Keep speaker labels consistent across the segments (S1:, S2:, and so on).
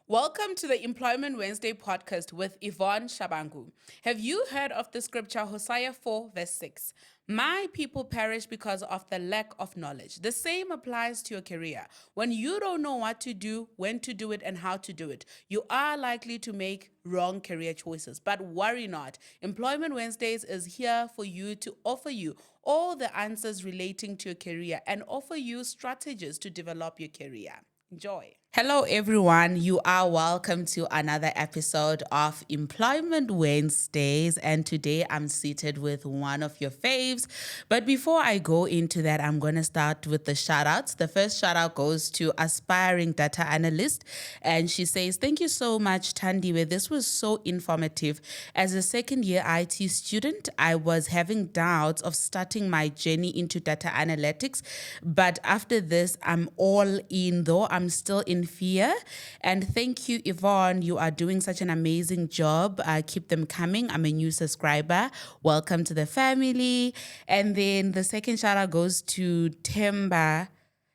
S1: Welcome to the Employment Wednesday podcast with Yvonne Shabangu. Have you heard of the scripture Hosea 4, verse 6? My people perish because of the lack of knowledge. The same applies to your career. When you don't know what to do, when to do it, and how to do it, you are likely to make wrong career choices. But worry not. Employment Wednesdays is here for you to offer you all the answers relating to your career and offer you strategies to develop your career. Enjoy. Hello, everyone. You are welcome to another episode of Employment Wednesdays. And today I'm seated with one of your faves. But before I go into that, I'm going to start with the shout outs. The first shout out goes to aspiring data analyst. And she says, "Thank you so much, Tandiwe. This was so informative. As a second year IT student, I was having doubts of starting my journey into data analytics. But after this, I'm all in, though I'm still in fear. And thank you, Yvonne. You are doing such an amazing job. Keep them coming. I'm a new subscriber. Welcome to the family." And then the second shout out goes to Temba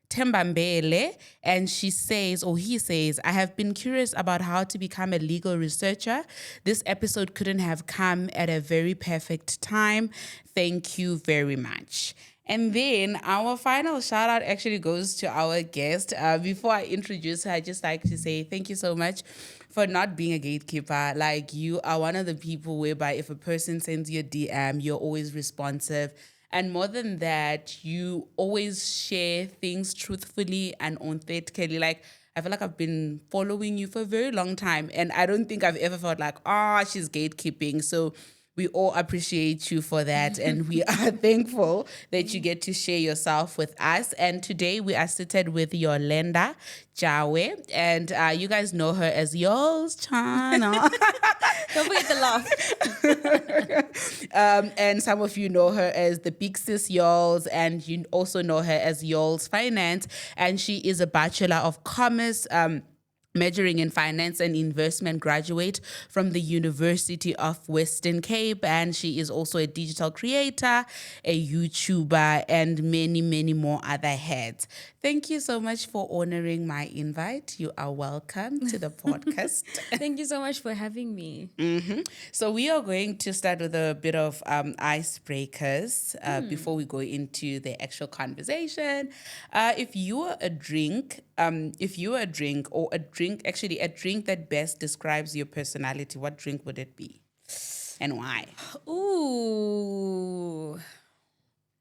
S1: Mbele, and she says, or he says, "I have been curious about how to become a legal researcher. This episode couldn't have come at a very perfect time. Thank you very much." And then our final shout out actually goes to our guest. Before I introduce her, I just like to say thank you so much for not being a gatekeeper. Like, you are one of the people whereby if a person sends you a DM, you're always responsive. And more than that, you always share things truthfully and authentically. Like, I feel like I've been following you for a very long time, and I don't think I've ever felt like, she's gatekeeping. So we all appreciate you for that, and we are thankful that you get to share yourself with us. And today we are seated with Yolenda Jewa, and you guys know her as Yo's Channel.
S2: Don't forget the laugh.
S1: And some of you know her as the Big Sis Yols, and you also know her as Yols Finance. And she is a Bachelor of Commerce, majoring in finance and investment graduate from the University of Western Cape. And she is also a digital creator, a YouTuber, and many, many more other heads. Thank you so much for honoring my invite. You are welcome to the podcast.
S2: Thank you so much for having me.
S1: So we are going to start with a bit of icebreakers before we go into the actual conversation. If you were a drink, or a drink that best describes your personality, what drink would it be, and why?
S2: Ooh,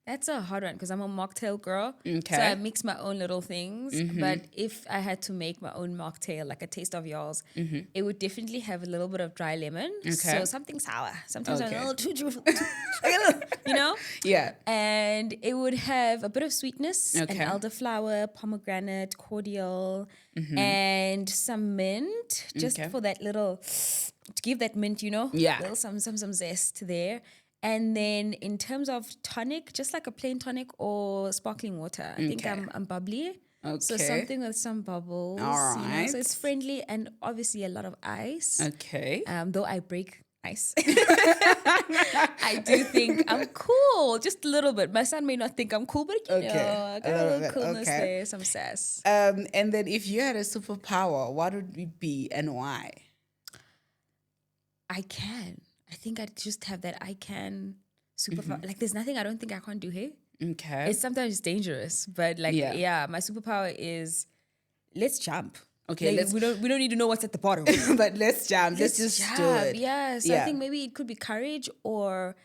S2: that's a hard one because I'm a mocktail girl.
S1: Okay.
S2: So I mix my own little things. But if I had to make my own mocktail, like a taste of yours, it would definitely have a little bit of dry lemon.
S1: Okay.
S2: So something sour. Sometimes
S1: Okay.
S2: I'm a little too, you know?
S1: Yeah.
S2: And it would have a bit of sweetness, an
S1: Okay.
S2: elderflower, pomegranate, cordial, and some mint, just
S1: Okay.
S2: for that little, to give that mint,
S1: Yeah.
S2: little some zest there. And then in terms of tonic, just like a plain tonic or sparkling water. I think
S1: Okay.
S2: I'm bubbly. So
S1: Okay.
S2: something with some bubbles.
S1: All
S2: So
S1: right.
S2: it's friendly and obviously a lot of ice.
S1: Okay.
S2: Though I break ice. I do think I'm cool, just a little bit. My son may not think I'm cool, but
S1: Okay.
S2: I got a little coolness
S1: Okay.
S2: there, some sass.
S1: And then if you had a superpower, what would it be and why?
S2: I can. I think I just have that I can superpower. Like, there's nothing I don't think I can't do here.
S1: Okay.
S2: It's sometimes dangerous, but like,
S1: Yeah.
S2: my superpower is let's jump.
S1: Okay,
S2: Like, we don't need to know what's at the bottom.
S1: But let's jump. Let's just do it.
S2: Yeah. So I think maybe it could be courage or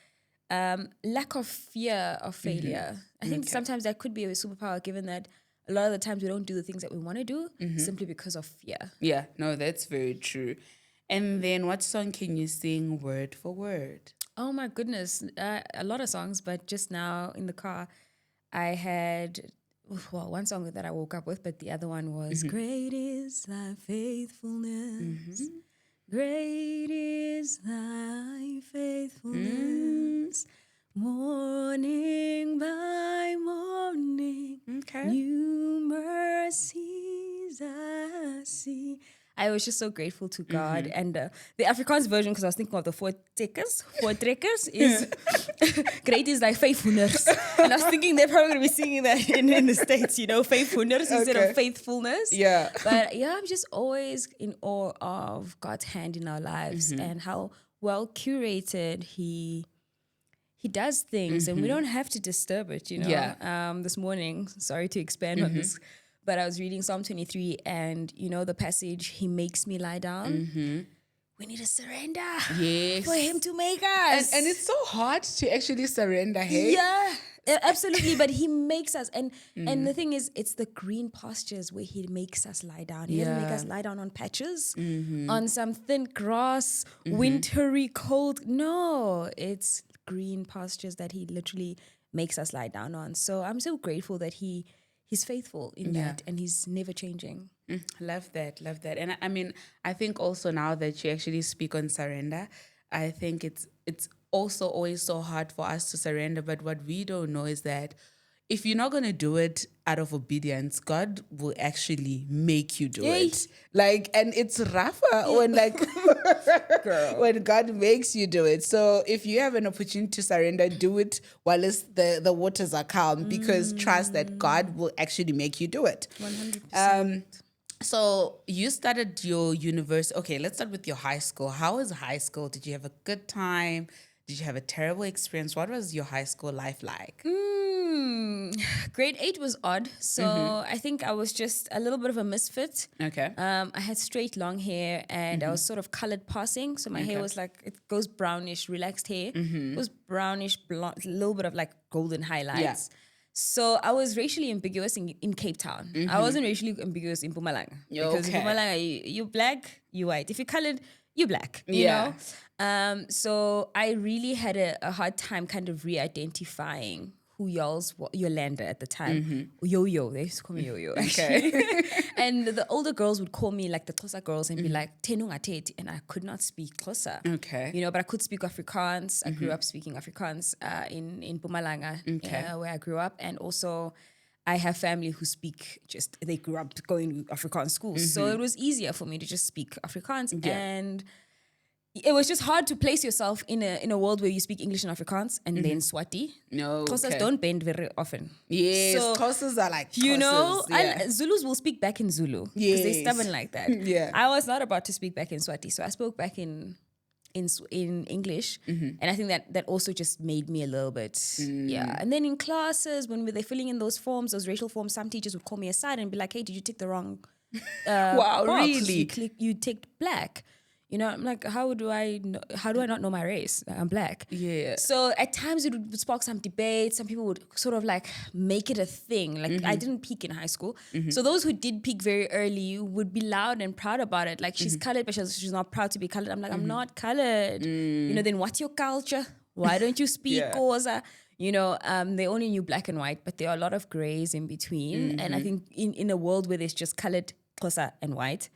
S2: lack of fear of failure. I think sometimes that could be a superpower, given that a lot of the times we don't do the things that we want to do simply because of fear.
S1: Yeah, no, that's very true. And then what song can you sing word for word?
S2: Oh my goodness, a lot of songs, but just now in the car, I had one song that I woke up with, but the other one was "Great is Thy faithfulness, great is Thy faithfulness, morning by morning,
S1: Okay.
S2: new mercies I see." I was just so grateful to God. And the Afrikaans version, because I was thinking of the voortrekkers is great is like faithfulness. And I was thinking they're probably going to be singing that in the States, faithfulness instead of faithfulness.
S1: Yeah.
S2: But yeah, I'm just always in awe of God's hand in our lives and how well curated He does things, and we don't have to disturb it,
S1: Yeah.
S2: This morning, sorry to expand on this, but I was reading Psalm 23, and the passage, He makes me lie down. We need to surrender for Him to make us.
S1: And it's so hard to actually surrender, hey?
S2: Yeah, absolutely. But He makes us. And the thing is, it's the green pastures where He makes us lie down. He doesn't make us lie down on patches, on some thin grass, wintry, cold. No, it's green pastures that He literally makes us lie down on. So I'm so grateful that He's faithful in that, and He's never changing.
S1: Love that. And I mean, I think also now that you actually speak on surrender, I think it's also always so hard for us to surrender. But what we don't know is that if you're not going to do it out of obedience, God will actually make you do it. And it's rougher when when God makes you do it. So if you have an opportunity to surrender, do it while the waters are calm, because trust that God will actually make you do it.
S2: 100%.
S1: So you started your university. Okay, let's start with your high school. How was high school? Did you have a good time? Did you have a terrible experience? What was your high school life like?
S2: Grade 8 was odd. So I think I was just a little bit of a misfit.
S1: Okay.
S2: I had straight long hair, and I was sort of colored passing. So my hair was it goes brownish, relaxed hair. It was brownish, blonde, a little bit of golden highlights.
S1: Yeah.
S2: So I was racially ambiguous in Cape Town. I wasn't racially ambiguous in Mpumalanga. Because in Mpumalanga, you're black, you're white. If you're colored, you're black, you know? So I really had a hard time kind of re-identifying who Yolenda at the time. Yo-Yo, they used to call me Yo-Yo, actually. And the older girls would call me the Xhosa girls and be like, Tenunga Teti, and I could not speak Xhosa.
S1: Okay.
S2: But I could speak Afrikaans. I grew up speaking Afrikaans in Mpumalanga, where I grew up. And also, I have family who they grew up going to Afrikaans schools. So it was easier for me to just speak Afrikaans.
S1: Yeah.
S2: And it was just hard to place yourself in a world where you speak English and Afrikaans and then Swati.
S1: No.
S2: Xhosas don't bend very often.
S1: Yes,
S2: So,
S1: Xhosas are like Xhosas.
S2: and Zulus will speak back in Zulu because they're stubborn like that.
S1: Yeah.
S2: I was not about to speak back in Swati, so I spoke back in English, and I think that also just made me a little bit, And then in classes, when they're filling in those forms, those racial forms, some teachers would call me aside and be like, "Hey, did you tick the wrong
S1: Wow,
S2: box?
S1: really?
S2: You ticked black." I'm like, how do I not know my race? I'm black.
S1: Yeah.
S2: So at times it would spark some debate. Some people would sort of make it a thing. I didn't peak in high school. So those who did peak very early would be loud and proud about it. She's colored, but she's not proud to be colored. I'm like, I'm not colored. Then what's your culture? Why don't you speak Xhosa? They only knew black and white, but there are a lot of grays in between. And I think in a world where there's just colored, Xhosa, and white,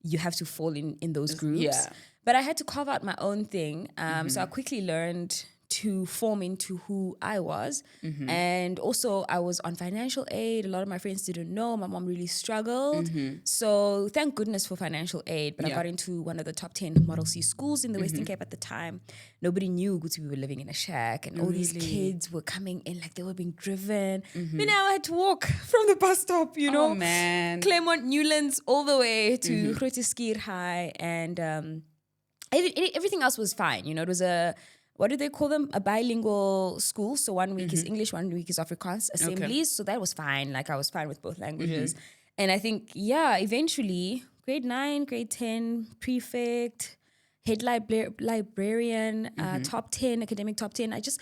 S2: you have to fall in those groups.
S1: Yeah.
S2: But I had to carve out my own thing. So I quickly learned to form into who I was. And also I was on financial aid. A lot of my friends didn't know. My mom really struggled. So thank goodness for financial aid. But I got into one of the top 10 Model C schools in the Western Cape at the time. Nobody knew we were living in a shack. And all these kids were coming in they were being driven. But now I had to walk from the bus stop,
S1: Oh, man.
S2: Claremont Newlands all the way to Grooteskier High. And everything else was fine. It was what do they call them? A bilingual school. So 1 week is English, 1 week is Afrikaans assemblies. So that was fine. I was fine with both languages. And I think, eventually, grade 9, grade 10, prefect, head librarian, top 10, academic top 10. I just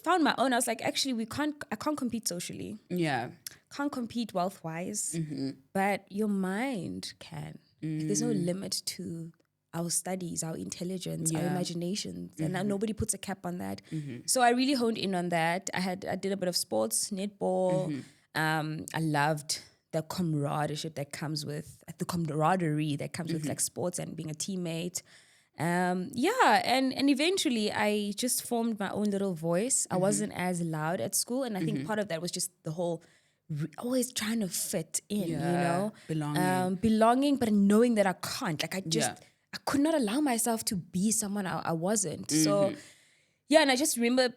S2: found my own. I was like, actually, I can't compete socially.
S1: Yeah.
S2: Can't compete wealth-wise. But your mind can. There's no limit to our studies, our intelligence, our imaginations, and nobody puts a cap on that. So I really honed in on that. I did a bit of sports, netball. I loved the camaraderie that comes with sports and being a teammate. And eventually I just formed my own little voice. I wasn't as loud at school, and I think part of that was just the whole always trying to fit in, you
S1: Yeah,
S2: know,
S1: belonging.
S2: but knowing that I can't. Like
S1: Yeah.
S2: I could not allow myself to be someone I wasn't.
S1: Mm-hmm.
S2: So yeah, and I just remember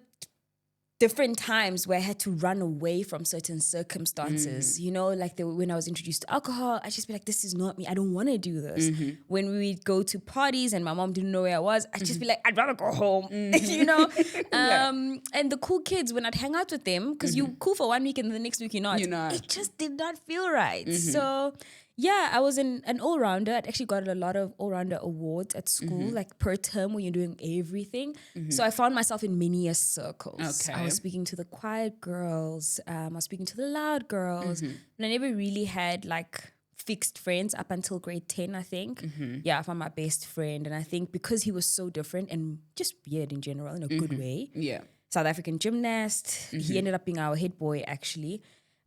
S2: different times where I had to run away from certain circumstances, you know, like when I was introduced to alcohol, I just be like, this is not me. I don't want to do this. When we'd go to parties and my mom didn't know where I was, I'd just be like, I'd rather go home, you know? And the cool kids, when I'd hang out with them, because you cool for 1 week and the next week you're not, it just did not feel right. So yeah, I was an all-rounder. I'd actually got a lot of all-rounder awards at school, like per term when you're doing everything. So I found myself in many circles.
S1: Okay.
S2: I was speaking to the quiet girls. I was speaking to the loud girls. And I never really had like fixed friends up until grade 10, I think. Yeah, I found my best friend. And I think because he was so different and just weird in general, in a good way.
S1: Yeah.
S2: South African gymnast. He ended up being our head boy, actually.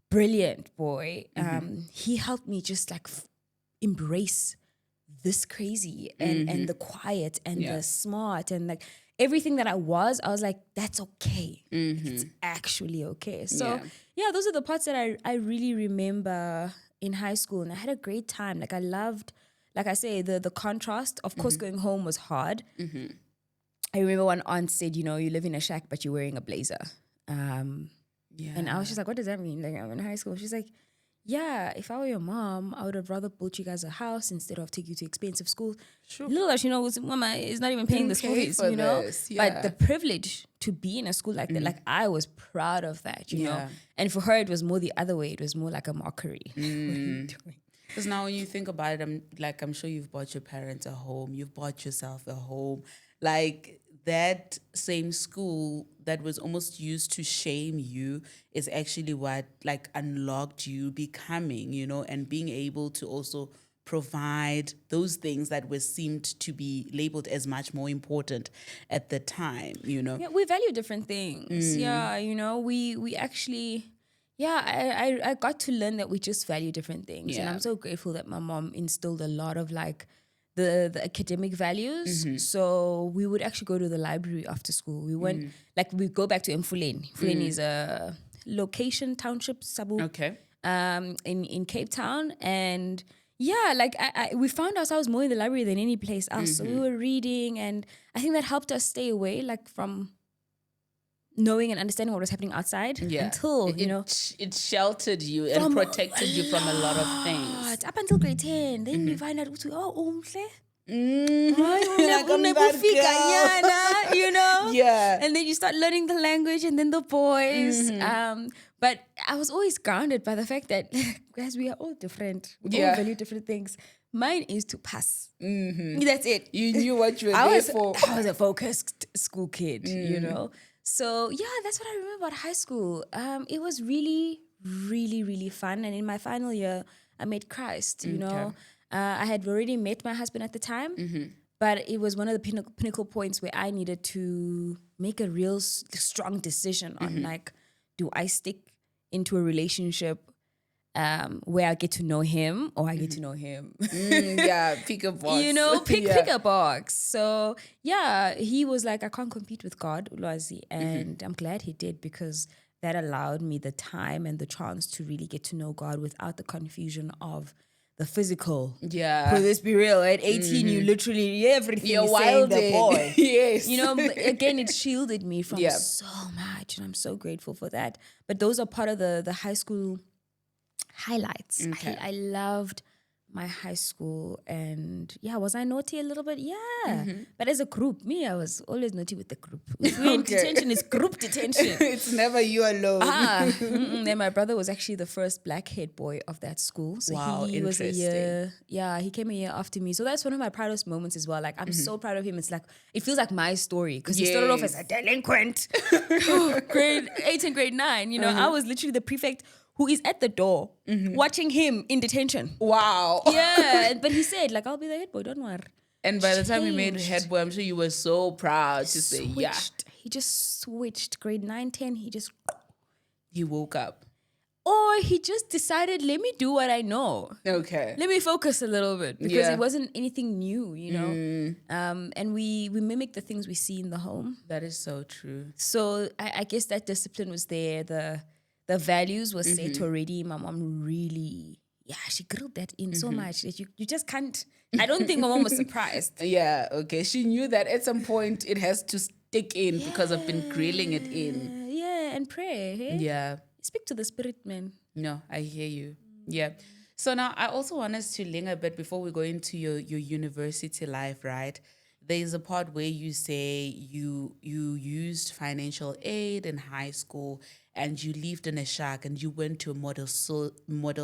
S2: Brilliant boy. He helped me just like embrace this crazy and the quiet and the smart and like everything that I was like, that's okay. It's actually okay. So yeah, those are the parts that I really remember in high school, and I had a great time. Like I loved, like I say, the contrast. Of course, going home was hard. I remember one aunt said, you know, you live in a shack, but you're wearing a blazer. And I was just like, what does that mean? Like, I'm in high school. She's like, yeah, if I were your mom, I would have rather built you guys a house instead of take you to expensive schools.
S1: Sure.
S2: Little as she knows, mama is not even paying the school fees, you know? But the privilege to be in a school like that, like I was proud of that, you know? And for her, it was more the other way. It was more like a mockery. What are you doing?
S1: Because now when you think about it, I'm sure you've bought your parents a home, you've bought yourself a home. Like that same school that was almost used to shame you is actually what like unlocked you becoming, you know, and being able to also provide those things that were seemed to be labeled as much more important at the time, you know.
S2: Yeah, we value different things. Yeah, you know, we actually... Yeah, I got to learn that we just value different things. And I'm so grateful that my mom instilled a lot of like the academic values. So we would actually go to the library after school. We went, like we go back to Mfuleni. Mfuleni is a location, township, Sabu.
S1: Okay.
S2: In Cape Town. And yeah, like we found ourselves more in the library than any place else. So we were reading, and I think that helped us stay away like from knowing and understanding what was happening outside until, you know.
S1: It sheltered you and protected you from a lot of things.
S2: Up until grade 10. Then you find out, you know?
S1: Yeah.
S2: And then you start learning the language and then the boys. But I was always grounded by the fact that, guys, we are all different. We all value different things. Mine is to pass. That's it.
S1: You knew what you were there for.
S2: I was a focused school kid, you know? So yeah, that's what I remember about high school. It was really, really, really fun. And in my final year, I met Christ, you know. I had already met my husband at the time, but it was one of the pinnacle points where I needed to make a real strong decision on like, do I stick into a relationship where I get to know him or I get to know him?
S1: Pick a box.
S2: You know, pick a box. So yeah, he was like, I can't compete with God, Ulwazi. And I'm glad he did, because that allowed me the time and the chance to really get to know God without the confusion of the physical.
S1: Yeah.
S2: Could this be real? At 18, you literally, everything
S1: You're
S2: is saying the
S1: wilding.
S2: boy.
S1: Yes.
S2: You know, but again, it shielded me from so much. And I'm so grateful for that. But those are part of the high school highlights.
S1: Okay.
S2: I loved my high school, and yeah, was I naughty a little bit? Yeah. But as a group, I was always naughty with the group. If we're in detention, it's group detention.
S1: It's never you alone.
S2: Then my brother was actually the first black head boy of that school. So
S1: Wow,
S2: he was a year,
S1: interesting.
S2: he came a year after me. So that's one of my proudest moments as well. Like, I'm so proud of him. It's like, it feels like my story, because he started off as a delinquent. Grade 8 and grade 9, you know, I was literally the prefect who is at the door watching him in detention.
S1: Wow.
S2: Yeah, but he said, like, I'll be the head boy, don't worry.
S1: And by the time you made
S2: Changed.
S1: head boy, I'm sure you were so proud to say, yeah.
S2: He just switched. Grade 9, 10,
S1: He woke up.
S2: Or he just decided, let me do what I know.
S1: Okay.
S2: Let me focus a little bit, because it wasn't anything new, you know. And we mimic the things we see in the home.
S1: That is so true.
S2: So I guess that discipline was there. the values were set already. My mom really, she grilled that in so much that you just can't. I don't think my mom was surprised.
S1: Yeah, okay. She knew that at some point it has to stick in because I've been grilling it in.
S2: Yeah, and pray. Hey?
S1: Yeah.
S2: Speak to the spirit, man.
S1: No, I hear you. Yeah. So now I also want us to linger a bit before we go into your university life, right? There's a part where you say you used financial aid in high school and you lived in a shack and you went to a model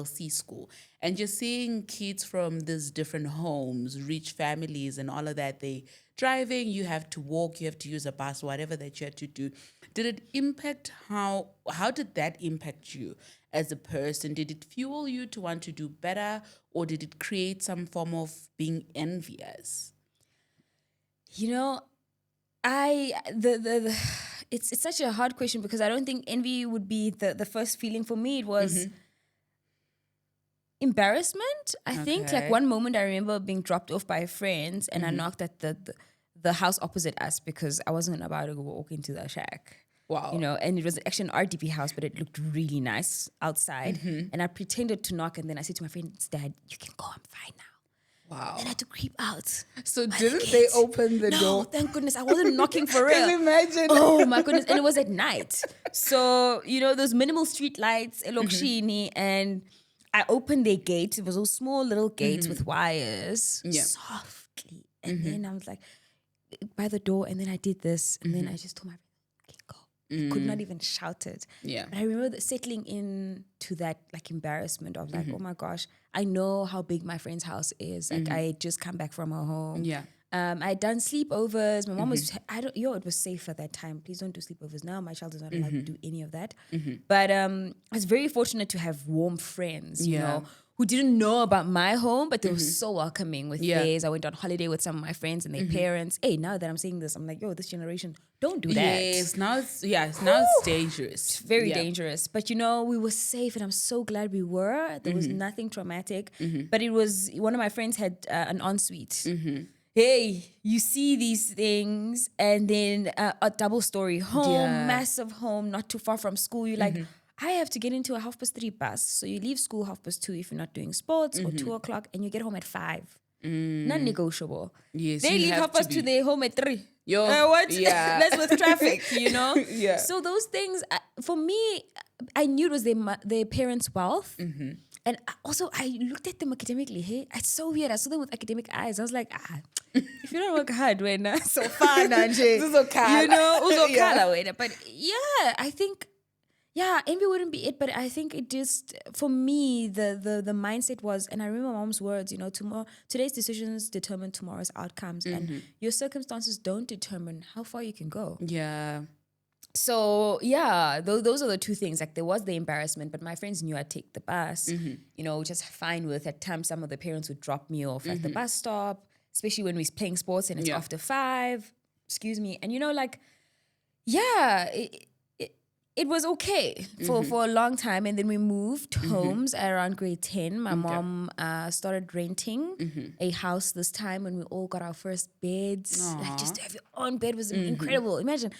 S1: C school. And you're seeing kids from these different homes, rich families and all of that. They driving, you have to walk, you have to use a bus, whatever that you had to do. Did it impact how did that impact you as a person? Did it fuel you to want to do better, or did it create some form of being envious?
S2: You know, it's such a hard question because I don't think envy would be the first feeling for me. It was embarrassment. I think like one moment I remember being dropped off by friends and I knocked at the house opposite us because I wasn't about to go walk into the shack.
S1: Wow.
S2: You know, and it was actually an RDP house, but it looked really nice outside. And I pretended to knock and then I said to my friend, Dad, you can go, I'm fine now.
S1: Wow.
S2: And I had to creep out.
S1: So didn't they open the door?
S2: No, thank goodness. I wasn't knocking for real.
S1: Can you imagine?
S2: Oh my goodness. And it was at night. So, you know, those minimal street lights, Elokshini, and I opened their gate. It was those small little gates with wires.
S1: Yeah.
S2: Softly. And then I was like, by the door. And then I did this. And then I just told my friend, I can go. I could not even shout it.
S1: Yeah.
S2: But I remember settling into that like embarrassment of like, oh my gosh, I know how big my friend's house is. Like I had just come back from her home.
S1: Yeah.
S2: I had done sleepovers. My mom was, it was safe at that time. Please don't do sleepovers now. My child is not allowed to do any of that. But I was very fortunate to have warm friends, you know, who didn't know about my home, but they were so welcoming with theirs. I went on holiday with some of my friends and their parents. Hey, now that I'm saying this, I'm like, yo, this generation, don't do that.
S1: Yes, now it's dangerous.
S2: It's very dangerous. But you know, we were safe and I'm so glad we were. There was nothing traumatic. But it was, one of my friends had an ensuite. Hey, you see these things and then a double story home, massive home, not too far from school. You're like, I have to get into a 3:30 bus. So you leave school 2:30 if you're not doing sports or 2 o'clock and you get home at 5. Non-negotiable.
S1: Yes,
S2: they leave 2:30, they're home at 3.
S1: Yo,
S2: what?
S1: yeah.
S2: That's with traffic, you know?
S1: Yeah.
S2: So those things, for me, I knew it was their parents' wealth. And also, I looked at them academically. Hey, it's so weird. I saw them with academic eyes. I was like, if you don't work hard, when so far, you know, but yeah, I think, envy wouldn't be it. But I think it just, for me, the mindset was, and I remember mom's words, you know, today's decisions determine tomorrow's outcomes, and your circumstances don't determine how far you can go.
S1: Yeah.
S2: So yeah, those are the two things. Like there was the embarrassment, but my friends knew I'd take the bus, you know, which is fine with. At times, some of the parents would drop me off at the bus stop, especially when we're playing sports and it's after 5. Excuse me. And you know, like, it was okay for a long time. And then we moved homes around grade 10. My mom started renting a house this time when we all got our first beds.
S1: Aww.
S2: Like just to have your own bed was incredible. Imagine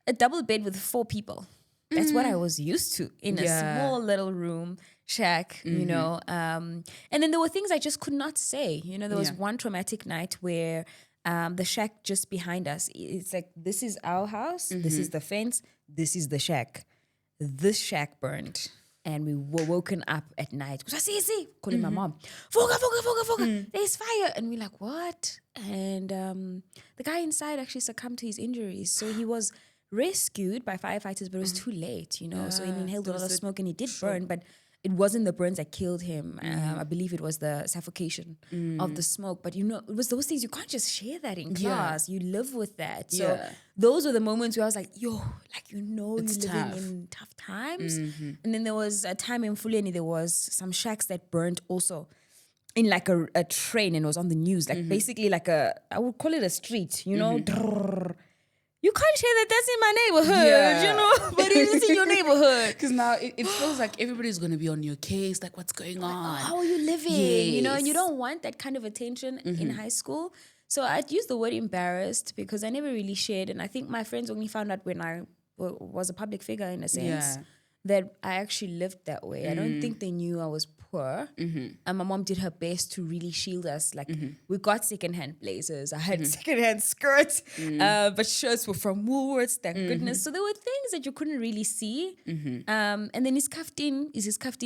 S2: a double bed with 4 people. That's what I was used to in a small little room, shack, you know. And then there were things I just could not say. You know, there was one traumatic night where the shack just behind us, it's like, this is our house, this is the fence, this is the shack. This shack burned. And we were woken up at night. See, calling my mom. Fuga, there's fire. And we're like, what? And the guy inside actually succumbed to his injuries. So he was rescued by firefighters, but it was too late, you know. So he inhaled a lot of smoke and he did burn, but it wasn't the burns that killed him. I believe it was the suffocation of the smoke. But you know, it was those things, you can't just share that in class. You live with that. So those were the moments where I was like, yo, like, you know,
S1: it's
S2: you're living in tough times. And then there was a time in Fuleni, there was some shacks that burned also in like a train, and it was on the news. Like basically like I would call it a street, you know. You can't share that's in my neighborhood, you know, but it is in your neighborhood.
S1: Because now it feels like everybody's going to be on your case, like what's going on?
S2: How are you living? You know, and you don't want that kind of attention in high school. So I'd use the word embarrassed because I never really shared. And I think my friends only found out when I was a public figure in a sense. that I actually lived that way. I don't think they knew I was poor. And my mom did her best to really shield us. Like, we got secondhand blazers. I had secondhand skirts, but shirts were from Woolworths, thank goodness. So there were things that you couldn't really see. And then his kaftin.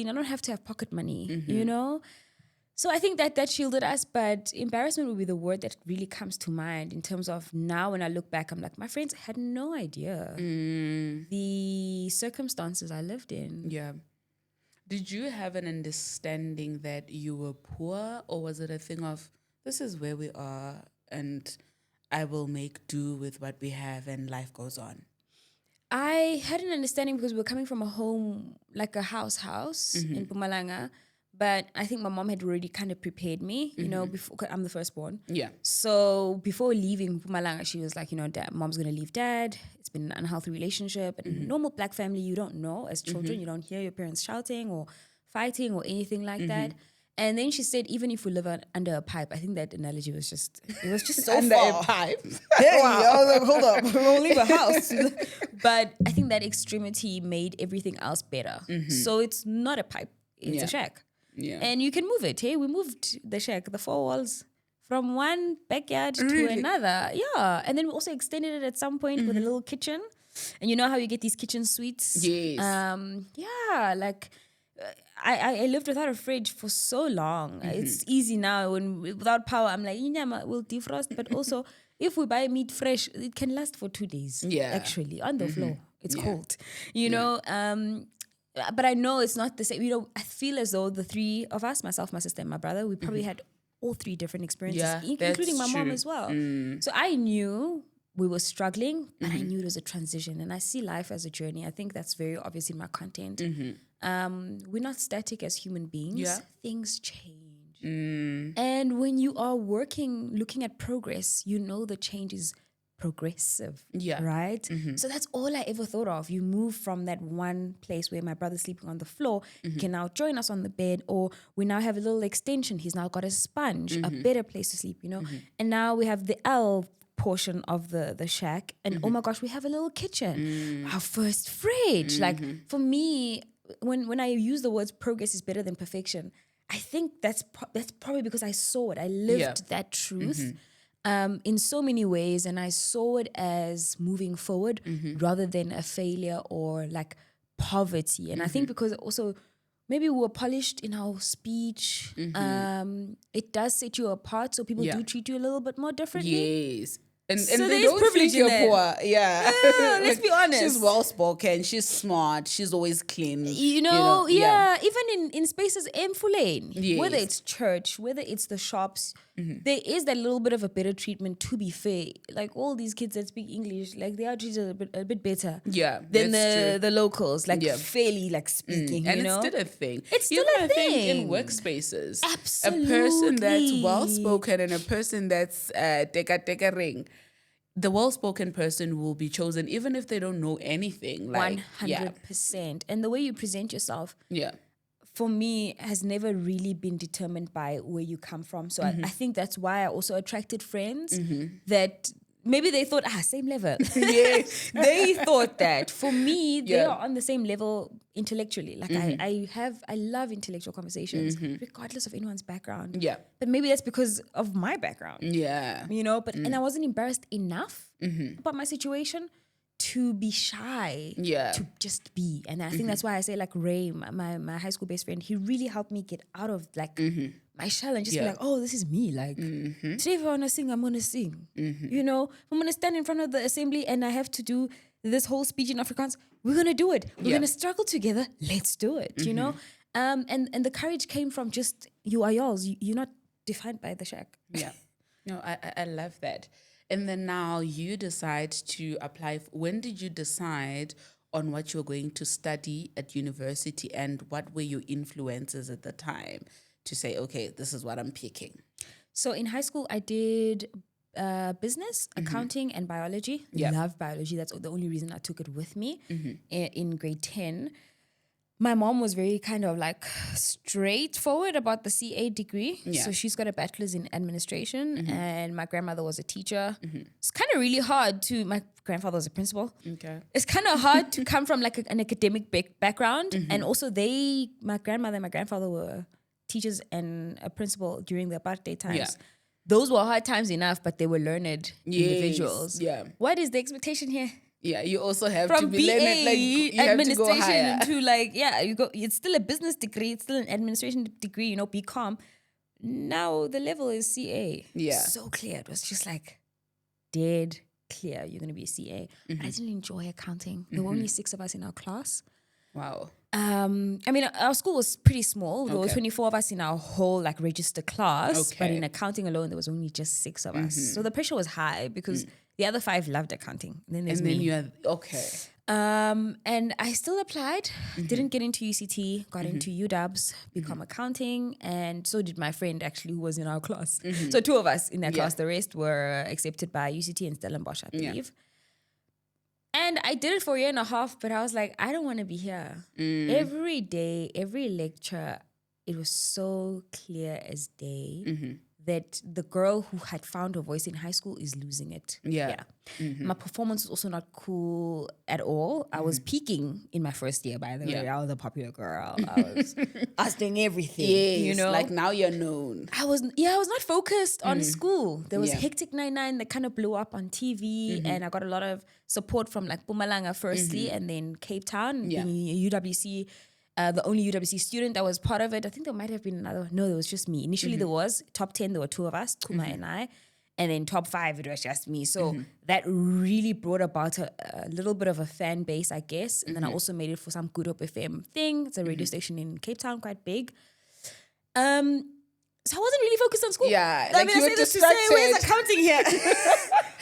S2: I don't have to have pocket money, you know? So I think that shielded us, but embarrassment would be the word that really comes to mind in terms of now when I look back, I'm like, my friends had no idea the circumstances I lived in.
S1: Yeah. Did you have an understanding that you were poor, or was it a thing of, this is where we are and I will make do with what we have and life goes on?
S2: I had an understanding because we were coming from a home, like a house in Mpumalanga. But I think my mom had already kind of prepared me, you know, before, 'cause I'm the firstborn.
S1: Yeah.
S2: So before leaving Mpumalanga, she was like, you know, mom's going to leave dad. It's been an unhealthy relationship. And normal black family, you don't know as children. You don't hear your parents shouting or fighting or anything like that. And then she said, even if we live under a pipe, I think that analogy was just, it was just so
S1: Under
S2: far.
S1: a pipe.
S2: Hey, I was like, hold up, we'll leave a house. But I think that extremity made everything else better. So it's not a pipe, it's a shack.
S1: Yeah.
S2: And you can move it. Hey, we moved the shack, the 4 walls, from one backyard to another. Yeah. And then we also extended it at some point with a little kitchen. And you know how you get these kitchen suites?
S1: Yes.
S2: Yeah, like I lived without a fridge for so long. It's easy now when without power. I'm like, we'll defrost. But also, if we buy meat fresh, it can last for 2 days.
S1: Yeah.
S2: Actually, on the floor. It's cold. You know, but I know it's not the same. You know, I feel as though the 3 of us, myself, my sister, and my brother, we probably had all 3 different experiences, including my mom as well. So I knew we were struggling, but I knew it was a transition. And I see life as a journey. I think that's very obvious in my content. We're not static as human beings.
S1: Yeah.
S2: Things change. And when you are working, looking at progress, you know the change is progressive, right? So that's all I ever thought of. You move from that one place where my brother's sleeping on the floor, he can now join us on the bed, or we now have a little extension. He's now got a sponge, a better place to sleep, you know? And now we have the L portion of the shack, and oh my gosh, we have a little kitchen, our first fridge. Like for me, when I use the words progress is better than perfection, I think that's probably because I saw it. I lived that truth. In so many ways, and I saw it as moving forward rather than a failure or like poverty. And I think because also maybe we were polished in our speech, it does set you apart, so people do treat you a little bit more differently.
S1: Yes. And
S2: So
S1: they
S2: there is
S1: don't
S2: privilege
S1: think you're
S2: in
S1: poor. Yeah.
S2: Let's be honest.
S1: She's well spoken. She's smart. She's always clean.
S2: You know, even in spaces Mfuleni,
S1: Yes.
S2: whether it's church, whether it's the shops, there is that little bit of a better treatment, to be fair. Like all these kids that speak English, like they are treated a bit better than the locals, like fairly like speaking,
S1: And
S2: you know?
S1: it's still a thing.
S2: It's still
S1: Even
S2: a
S1: I think
S2: thing.
S1: in workspaces.
S2: Absolutely.
S1: A person that's well spoken and a person that's teka ring. The well-spoken person will be chosen even if they don't know anything. Like
S2: 100%. And the way you present yourself,
S1: yeah.
S2: for me, has never really been determined by where you come from. So I think that's why I also attracted friends that maybe they thought, same level.
S1: Yes.
S2: They thought that. For me, they are on the same level intellectually. Like I love intellectual conversations, regardless of anyone's background.
S1: Yeah.
S2: But maybe that's because of my background.
S1: Yeah.
S2: You know, and I wasn't embarrassed enough about my situation to be shy, to just be. And I think that's why I say like Ray, my high school best friend, he really helped me get out of like my shell and just be like, oh, this is me. Like today if I want to sing, I'm going to sing. You know, if I'm going to stand in front of the assembly and I have to do this whole speech in Afrikaans, we're going to do it. We're going to struggle together. Let's do it, you know? And the courage came from just, you are yours. You're not defined by the shack.
S1: Yeah. No, I love that. And then now you decide to apply. When did you decide on what you're going to study at university, and what were your influences at the time to say, okay, this is what I'm picking?
S2: So in high school, I did business, accounting, and biology. Love biology. That's the only reason I took it with me in grade 10. my mom was very kind of like straightforward about the CA degree.
S1: Yeah.
S2: So she's got a bachelor's in administration and my grandmother was a teacher. It's kind of really hard my grandfather was a principal.
S1: Okay.
S2: It's kind of hard to come from like an academic background. And also my grandmother and my grandfather were teachers and a principal during the apartheid times.
S1: Yeah.
S2: Those were hard times enough, but they were learned individuals.
S1: Yeah.
S2: What is the expectation here?
S1: Yeah, you also have
S2: From
S1: to be
S2: BA
S1: learned, like, you have to go higher.
S2: to like, it's still a business degree, it's still an administration degree, BCom. Now the level is CA.
S1: Yeah.
S2: So clear. It was just like dead clear. You're going to be a CA. But I didn't enjoy accounting. There were only 6 of us in our class.
S1: Wow.
S2: I mean, our school was pretty small. There were 24 of us in our whole like register class. But in accounting alone, there was only just 6 of us. So the pressure was high because the other 5 loved accounting. And then there's me.
S1: You had, okay.
S2: And I still applied, didn't get into UCT, got into UW's, become accounting, and so did my friend actually who was in our class. So 2 of us in that class, the rest were accepted by UCT and Stellenbosch, I believe. And I did it for a year and a half, but I was like, I don't want to be here. Every day, every lecture, it was so clear as day that the girl who had found her voice in high school is losing it.
S1: Yeah.
S2: My performance was also not cool at all. I was peaking in my first year, by the way. I was a popular girl. I was doing everything.
S1: Yes, like now you're known.
S2: I was not focused on school. There was Hectic 99 that kind of blew up on TV, and I got a lot of support from like Mpumalanga firstly, and then Cape Town, being a UWC. The only UWC student that was part of it. I think there might have been another. No, there was just me. Initially, there was top 10. There were 2 of us, Kuma and I, and then top 5. It was just me. So that really brought about a little bit of a fan base, I guess. And then I also made it for some Good Hope FM thing. It's a radio station in Cape Town, quite big. So I wasn't really focused on school.
S1: Yeah,
S2: I
S1: like
S2: mean,
S1: you
S2: I
S1: were
S2: say this to say, where's
S1: distracted.
S2: accounting here?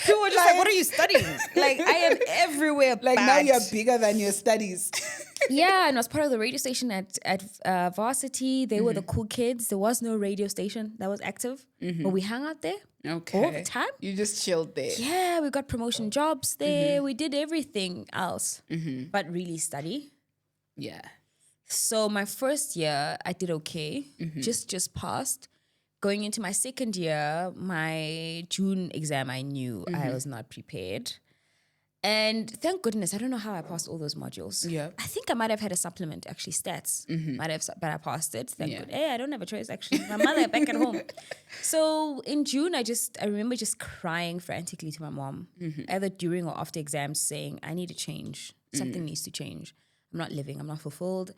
S2: People were just like, what are you studying? Like, I am everywhere.
S1: Like
S2: but
S1: now you're bigger than your studies.
S2: yeah, and I was part of the radio station at Varsity. They were the cool kids. There was no radio station that was active, but we hung out there all the time.
S1: You just chilled there.
S2: Yeah, we got promotion jobs there. We did everything else, but really study.
S1: Yeah.
S2: So my first year, I did okay, just passed. Going into my second year, my June exam, I knew I was not prepared. And thank goodness, I don't know how I passed all those modules.
S1: Yeah.
S2: I think I might have had a supplement, actually, stats. But I passed it. Thank goodness. Hey, I don't have a choice, actually. My mother back at home. So in June, I remember just crying frantically to my mom, either during or after exams, saying, I need to change. Something needs to change. I'm not living. I'm not fulfilled.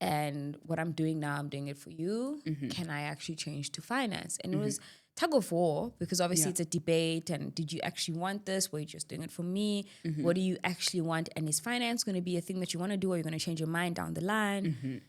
S2: And what I'm doing now, I'm doing it for you. Can I actually change to finance? And it was tug of war because obviously it's a debate. And did you actually want this? Were you just doing it for me? What do you actually want? And is finance going to be a thing that you want to do, or you're going to change your mind down the line?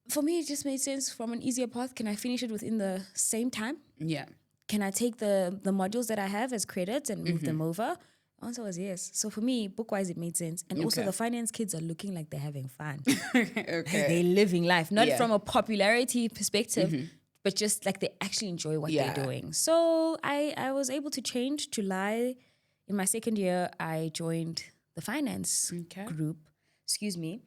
S2: For me, it just made sense from an easier path. Can I finish it within the same time?
S1: Yeah.
S2: Can I take the modules that I have as credits and move them over? The answer was yes. So for me, book-wise, it made sense. And also the finance kids are looking like they're having fun. They're living life. Not from a popularity perspective, but just like they actually enjoy what they're doing. So I was able to change. July, in my second year, I joined the finance group. Excuse me.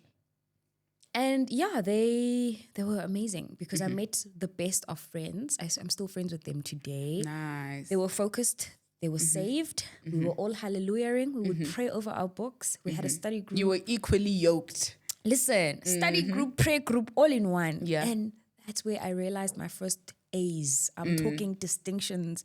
S2: And yeah, they were amazing because I met the best of friends. I'm still friends with them today.
S1: Nice.
S2: They were focused. They were saved. We were all hallelujahing. We would pray over our books. We had a study group.
S1: You were equally yoked.
S2: Listen, study group, prayer group, all in one.
S1: Yeah.
S2: And that's where I realized my first A's. I'm talking distinctions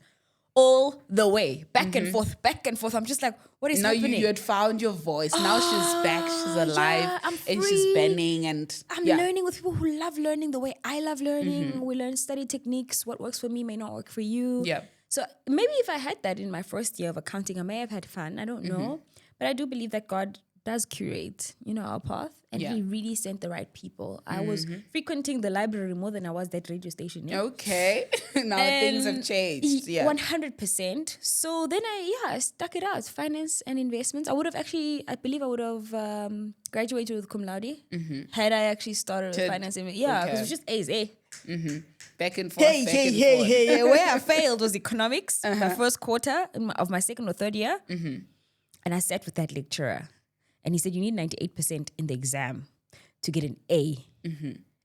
S2: all the way. Back and forth, back and forth. I'm just like, what is
S1: now
S2: happening?
S1: you had found your voice. Now she's back. She's alive.
S2: I'm
S1: and
S2: free.
S1: she's bending. And
S2: I'm learning with people who love learning the way I love learning. We learn study techniques. What works for me may not work for you.
S1: Yeah.
S2: So maybe if I had that in my first year of accounting, I may have had fun. I don't know. But I do believe that God does curate, our path. And he really sent the right people. I was frequenting the library more than I was that radio station. Yeah?
S1: Okay. Now things have changed. Yeah.
S2: 100%. So then I stuck it out. Finance and investments. I believe I would have graduated with cum laude had I actually started with finance. Yeah, because it was just A's, eh?
S1: Back and forth.
S2: Hey. Where I failed was economics, my first quarter of my second or third year. And I sat with that lecturer and he said, you need 98% in the exam. to get an A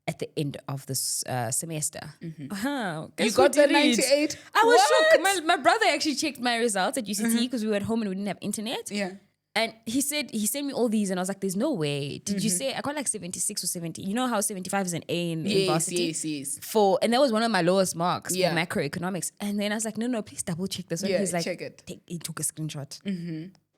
S2: at the end of this semester.
S1: You got the 98?
S2: I was
S1: What?
S2: shocked. My brother actually checked my results at UCT because we were at home and we didn't have internet.
S1: Yeah.
S2: And he sent me all these, and I was like, "There's no way." Did you say I got like 76 or 70? You know how 75 is an A in varsity?
S1: Yes.
S2: And that was one of my lowest marks
S1: Yeah.
S2: for macroeconomics. And then I was like, "No, please double check this one."
S1: Yeah,
S2: He's like,
S1: check it.
S2: He took a screenshot.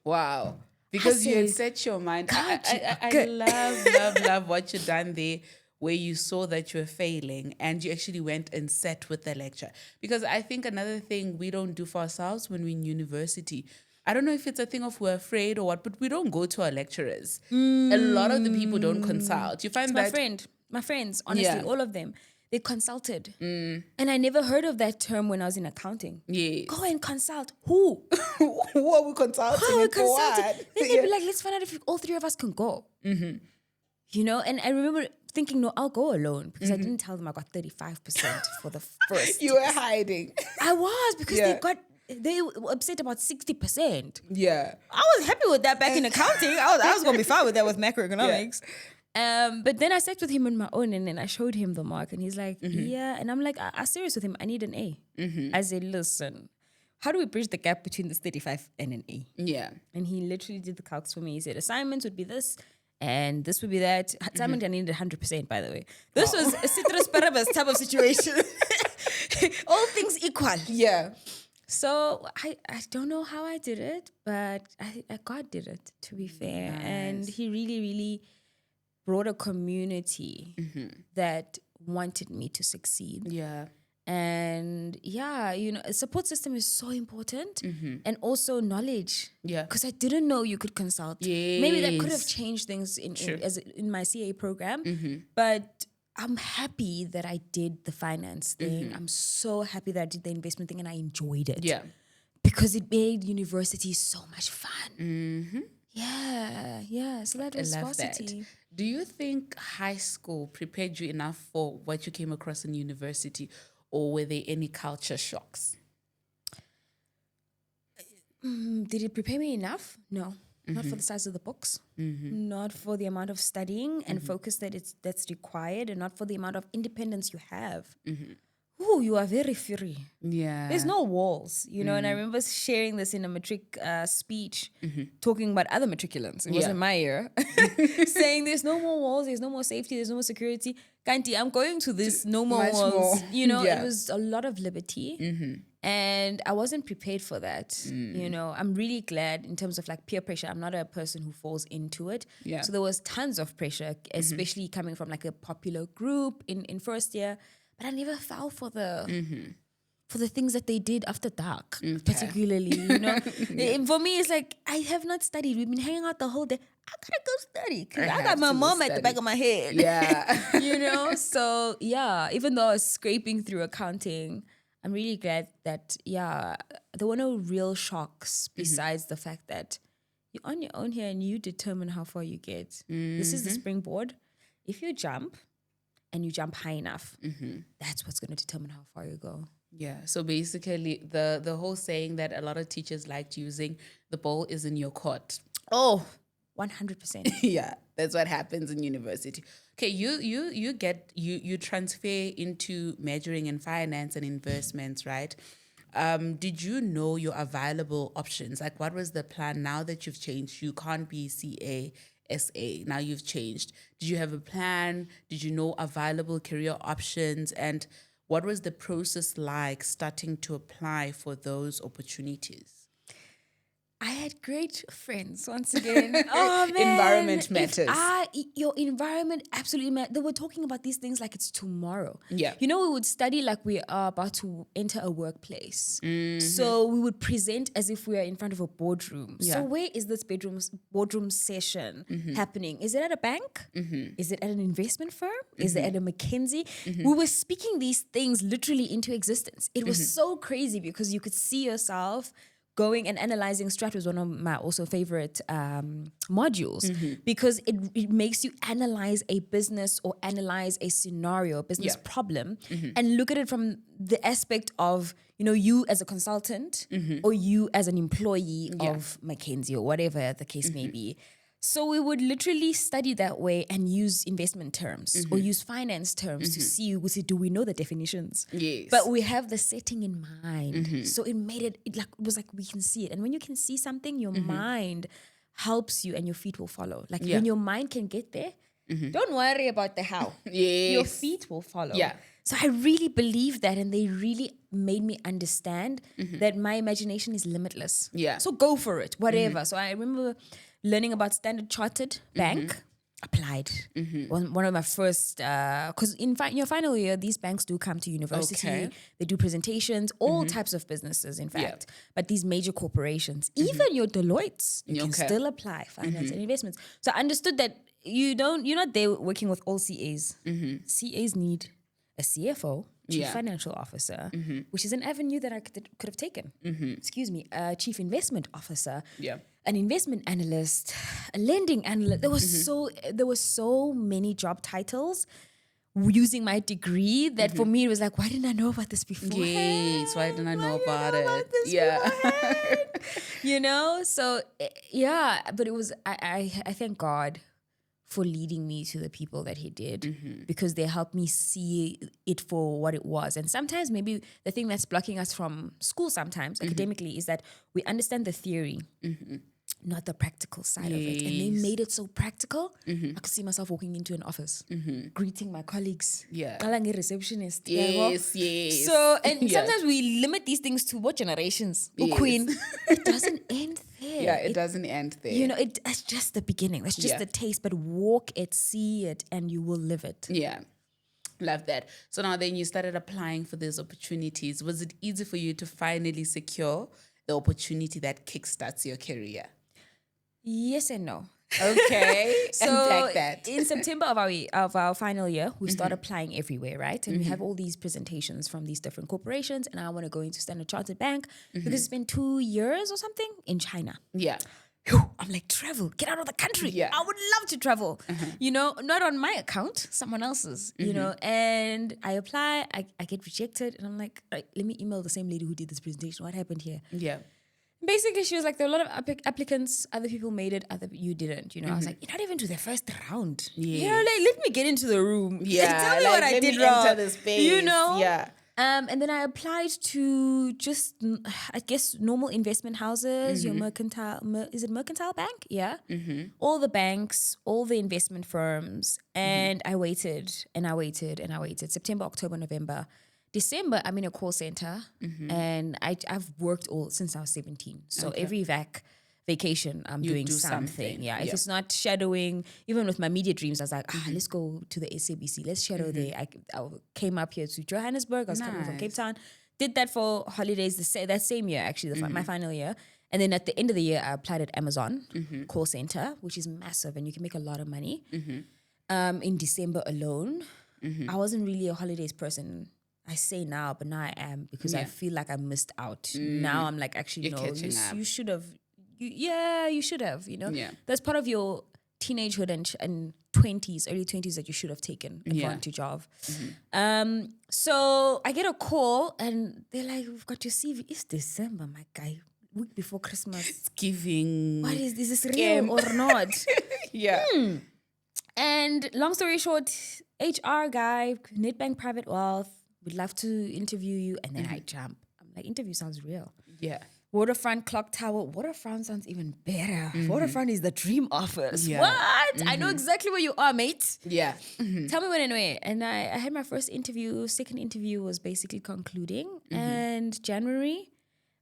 S1: Wow. Because you had
S2: said,
S1: set your mind.
S2: God,
S1: I love what you done there, where you saw that you were failing and you actually went and sat with the lecturer. Because I think another thing we don't do for ourselves when we're in university, I don't know if it's a thing of we're afraid or what, but we don't go to our lecturers. A lot of the people don't consult. You find that
S2: my friends, honestly, all of them, they consulted. And I never heard of that term when I was in accounting.
S1: Yes.
S2: Go and consult. Who?
S1: Who are we consulting?
S2: Who are we
S1: and for
S2: consulting?
S1: what?
S2: Then they'd be like, let's find out if all three of us can go. You know, and I remember thinking, no, I'll go alone because I didn't tell them I got 35% for the first.
S1: You were hiding.
S2: I was because they were upset about 60%.
S1: Yeah.
S2: I was happy with that back in accounting. I was going to be fine with that with macroeconomics. But then I sat with him on my own and then I showed him the mark and he's like, yeah. And I'm like, I'm serious with him. I need an A. I said, listen, how do we bridge the gap between this 35 and an A?
S1: Yeah.
S2: And he literally did the calcs for me. He said, assignments would be this and this would be that. Assignment I needed 100%, by the way. This was a citrus paribus type of situation. All things equal.
S1: Yeah.
S2: So I don't know how I did it, but God did it, to be fair.
S1: Nice.
S2: And he really, really brought a community that wanted me to succeed.
S1: Yeah.
S2: And yeah, you know, a support system is so important and also knowledge.
S1: Yeah.
S2: Because I didn't know you could consult.
S1: Yes.
S2: Maybe that could have changed things in my CA program. But I'm happy that I did the finance thing. I'm so happy that I did the investment thing and I enjoyed it.
S1: Yeah.
S2: Because it made university so much fun. Yeah. So that was
S1: I love
S2: varsity.
S1: that. Do you think high school prepared you enough for what you came across in university, or were there any culture shocks?
S2: Did it prepare me enough? No. Not for the size of the books, not for the amount of studying and focus that's required, and not for the amount of independence you have. Ooh, you are very free.
S1: Yeah.
S2: There's no walls, you know. And I remember sharing this in a matric speech, talking about other matriculants. It wasn't my year, saying there's no more walls, there's no more safety, there's no more security. Kanti, I'm going to this no more
S1: Much
S2: walls.
S1: more.
S2: You know, it was a lot of liberty. And I wasn't prepared for that. You know, I'm really glad in terms of like peer pressure. I'm not a person who falls into it.
S1: Yeah.
S2: So there was tons of pressure, especially coming from like a popular group in first year. But I never fell for the things that they did after dark, particularly. You know, for me, it's like I have not studied. We've been hanging out the whole day. I gotta go study because I got my mom at the back of my head.
S1: Yeah.
S2: You know, so yeah. Even though I was scraping through accounting, I'm really glad that there were no real shocks besides the fact that you're on your own here and you determine how far you get. This is the springboard. If you jump and you jump high enough, that's what's going to determine how far you go.
S1: Yeah. So basically, the whole saying that a lot of teachers liked using, the ball is in your court.
S2: Oh, 100%.
S1: Yeah, that's what happens in university. Okay, you transfer into majoring in finance and investments, right? Did you know your available options? Like, what was the plan now that you've changed? You can't be CA, SA. Now you've changed. Did you have a plan? Did you know available career options? And what was the process like starting to apply for those opportunities?
S2: I had great friends once again. Oh man,
S1: Environment matters.
S2: Your environment absolutely matters. They were talking about these things like it's tomorrow.
S1: Yeah.
S2: You know, we would study like we are about to enter a workplace. So we would present as if we are in front of a boardroom.
S1: Yeah.
S2: So where is this boardroom session happening? Is it at a bank? Is it at an investment firm? Is it at a McKinsey? We were speaking these things literally into existence. It was so crazy because you could see yourself going and analyzing strat was one of my also favorite modules because it makes you analyze a business or analyze a scenario, a business problem, and look at it from the aspect of, you know, you as a consultant or you as an employee of McKinsey or whatever the case may be. So we would literally study that way and use investment terms or use finance terms to see, do we know the definitions?
S1: Yes.
S2: But we have the setting in mind. So it made it was like we can see it. And when you can see something, your mind helps you and your feet will follow. Like when your mind can get there, don't worry about the how.
S1: Yes.
S2: Your feet will follow.
S1: Yeah.
S2: So I really believe that, and they really made me understand that my imagination is limitless.
S1: Yeah.
S2: So go for it, whatever. So I remember learning about Standard Chartered Bank, applied. One of my first, because in your final year, these banks do come to university.
S1: Okay.
S2: They do presentations, all types of businesses, in fact. But these major corporations, even your Deloittes, you can still apply finance and investments. So I understood that you're not there working with all CAs. CAs need a CFO, Chief Financial Officer, which is an avenue that I could have taken. Excuse me, a Chief Investment Officer, an investment analyst, a lending analyst. There were so many job titles using my degree that for me it was like, why didn't I know about this before?
S1: Yes, why didn't I know about it? Yeah.
S2: So but it was, I thank God for leading me to the people that he did, because they helped me see it for what it was. And sometimes maybe the thing that's blocking us from school sometimes academically is that we understand the theory, not the practical side of it. And they made it so practical. I could see myself walking into an office, greeting my colleagues.
S1: Yeah.
S2: Calling a receptionist.
S1: Yes.
S2: So, and sometimes we limit these things to what generations? Queen. It doesn't end there.
S1: Yeah, it doesn't end there.
S2: It's just the beginning. That's just the taste, but walk it, see it, and you will live it.
S1: Yeah. Love that. So now then you started applying for these opportunities. Was it easy for you to finally secure the opportunity that kickstarts your career?
S2: Yes and no.
S1: Okay.
S2: So
S1: Unpack that.
S2: in September of our final year, we start applying everywhere, right? And we have all these presentations from these different corporations. And I want to go into Standard Chartered Bank because it's been 2 years or something in China.
S1: Yeah.
S2: I'm like, travel, get out of the country.
S1: Yeah.
S2: I would love to travel, not on my account, someone else's, and I apply, I get rejected. And I'm like, right, let me email the same lady who did this presentation. What happened here?
S1: Yeah.
S2: Basically, she was like, there are a lot of applicants. Other people made it. You didn't. I was like, you're not even to the first round.
S1: Yeah.
S2: Let me get into the room.
S1: Yeah.
S2: Tell me what I did wrong.
S1: Enter the space. Yeah.
S2: And then I applied to just, I guess, normal investment houses. Your mercantile, is it mercantile bank? Yeah. All the banks, all the investment firms, and I waited and I waited and I waited. September, October, November. December, I'm in a call center, and I've worked since I was 17. So every vacation, I'm doing something. Yeah, if it's not shadowing, even with my media dreams, I was like, let's go to the SABC, let's shadow there. I came up here to Johannesburg. I was coming from Cape Town. Did that for holidays that same year, actually, my final year. And then at the end of the year, I applied at Amazon call center, which is massive, and you can make a lot of money. In December alone, I wasn't really a holidays person. I say now, but now I am, because I feel like I missed out. Now I'm like, actually,
S1: You're
S2: no, you should have. You should have,
S1: Yeah.
S2: That's part of your teenagehood and 20s, early 20s that you should have taken advantage of. So I get a call and they're like, we've got your CV. It's December, my guy. Week before Christmas.
S1: It's giving.
S2: What is this real or not?
S1: Yeah.
S2: And long story short, HR guy, Nedbank Private Wealth, would love to interview you. And then I jump. I'm like, interview sounds real.
S1: Yeah.
S2: Waterfront Clock Tower. Waterfront sounds even better. Waterfront is the dream office.
S1: Yeah.
S2: What? I know exactly where you are, mate.
S1: Yeah.
S2: Tell me when and where. And I had my first interview. Second interview was basically concluding. And January,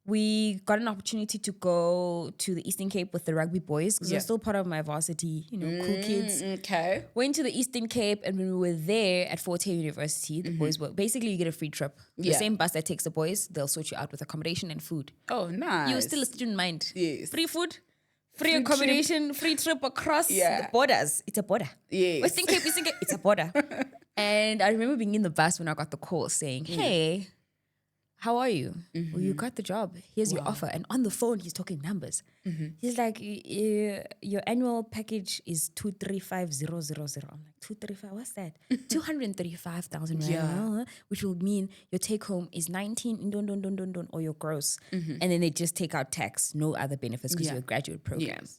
S2: we got an opportunity to go to the Eastern Cape with the rugby boys, because they're still part of my varsity, cool kids.
S1: Okay.
S2: Went to the Eastern Cape, and when we were there at Fort Hare University, the boys were basically, you get a free trip. The same bus that takes the boys, they'll sort you out with accommodation and food.
S1: Oh, nice.
S2: You're still a student mind.
S1: Yes.
S2: Free food, free accommodation, free trip across the borders. It's a border.
S1: Yes.
S2: Western Cape, Eastern Cape, it's a border. And I remember being in the bus when I got the call saying, hey, how are you? Well, you got the job. Here's your offer. And on the phone, he's talking numbers. He's like, your annual package is 235,000. I'm like, 235, what's that? 235,000 rand, which will mean your take home is 19 don, or your gross. And then they just take out tax, no other benefits, because you're a graduate program. Yes.